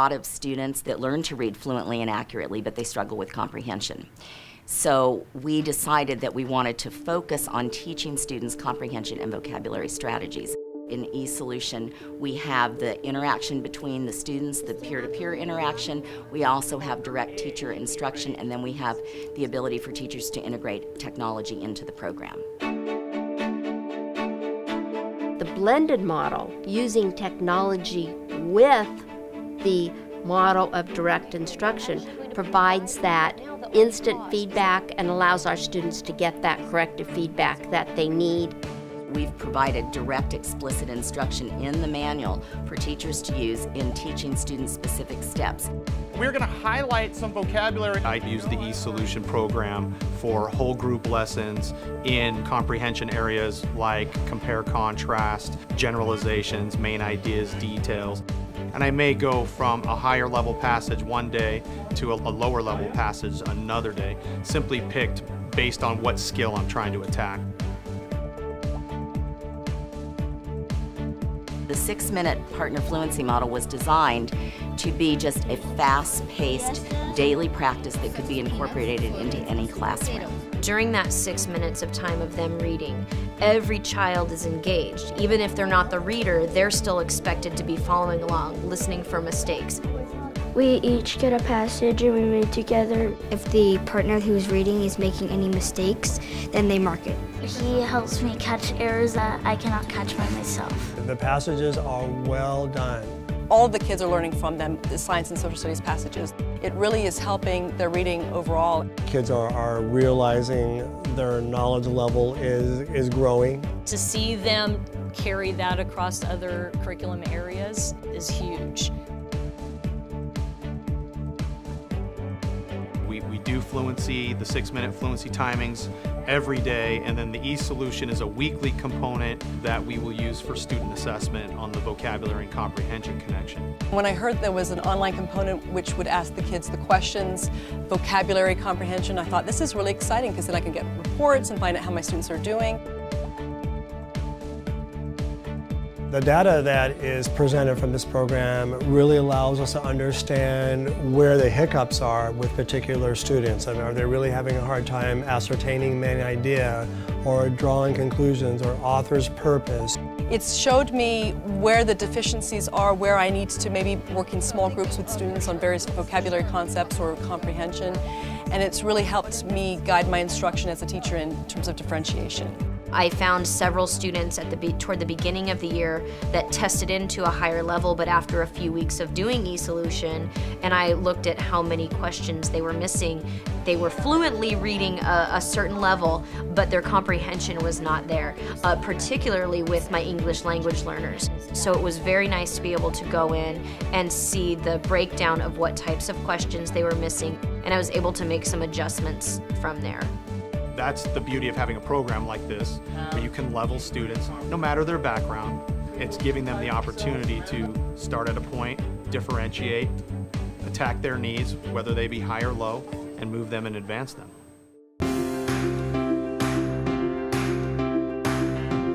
lot of students that learn to read fluently and accurately, but they struggle with comprehension. So we decided that we wanted to focus on teaching students comprehension and vocabulary strategies. In eSolution, we have the interaction between the students, the peer-to-peer interaction. We also have direct teacher instruction, and then we have the ability for teachers to integrate technology into the program. The blended model, using technology with the model of direct instruction, provides that instant feedback and allows our students to get that corrective feedback that they need. We've provided direct, explicit instruction in the manual for teachers to use in teaching student-specific steps. We're going to highlight some vocabulary. I use the eSolution program for whole group lessons in comprehension areas like compare, contrast, generalizations, main ideas, details. And I may go from a higher level passage one day to a lower level passage another day, simply picked based on what skill I'm trying to attack. The 6-minute partner fluency model was designed to be just a fast-paced daily practice that could be incorporated into any classroom. During that 6 minutes of time of them reading, every child is engaged. Even if they're not the reader, they're still expected to be following along, listening for mistakes. We each get a passage and we read together. If the partner who's reading is making any mistakes, then they mark it. He helps me catch errors that I cannot catch by myself. The passages are well done. All the kids are learning from them, the science and social studies passages. It really is helping their reading overall. Kids are realizing their knowledge level is growing. To see them carry that across other curriculum areas is huge. We do Fluency, the 6-minute Fluency timings every day, and then the eSolution is a weekly component that we will use for student assessment on the vocabulary and comprehension connection. When I heard there was an online component which would ask the kids the questions, vocabulary comprehension, I thought this is really exciting because then I can get reports and find out how my students are doing. The data that is presented from this program really allows us to understand where the hiccups are with particular students. I mean, are they really having a hard time ascertaining main idea or drawing conclusions or author's purpose? It's showed me where the deficiencies are, where I need to maybe work in small groups with students on various vocabulary concepts or comprehension, and it's really helped me guide my instruction as a teacher in terms of differentiation. I found several students toward the beginning of the year that tested into a higher level, but after a few weeks of doing eSolution, and I looked at how many questions they were missing, they were fluently reading a certain level, but their comprehension was not there, particularly with my English language learners. So it was very nice to be able to go in and see the breakdown of what types of questions they were missing, and I was able to make some adjustments from there. That's the beauty of having a program like this, where you can level students, no matter their background. It's giving them the opportunity to start at a point, differentiate, attack their needs, whether they be high or low, and move them and advance them.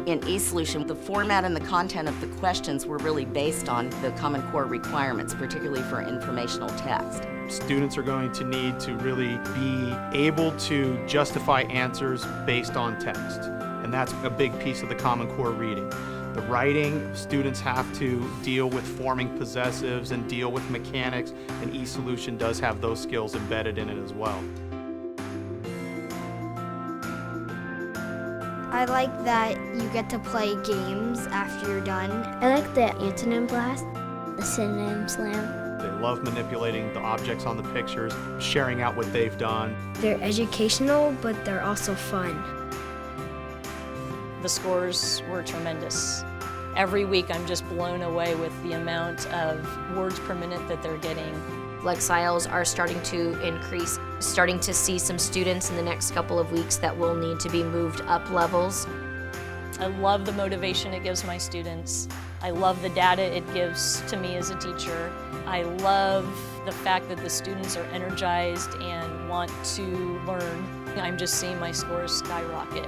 In eSolution, the format and the content of the questions were really based on the Common Core requirements, particularly for informational text. Students are going to need to really be able to justify answers based on text, and that's a big piece of the Common Core reading. The writing, students have to deal with forming possessives and deal with mechanics, and eSolution does have those skills embedded in it as well. I like that you get to play games after you're done. I like the antonym blast, the synonym slam. They love manipulating the objects on the pictures, sharing out what they've done. They're educational, but they're also fun. The scores were tremendous. Every week I'm just blown away with the amount of words per minute that they're getting. Lexiles are starting to increase, starting to see some students in the next couple of weeks that will need to be moved up levels. I love the motivation it gives my students. I love the data it gives to me as a teacher. I love the fact that the students are energized and want to learn. I'm just seeing my scores skyrocket.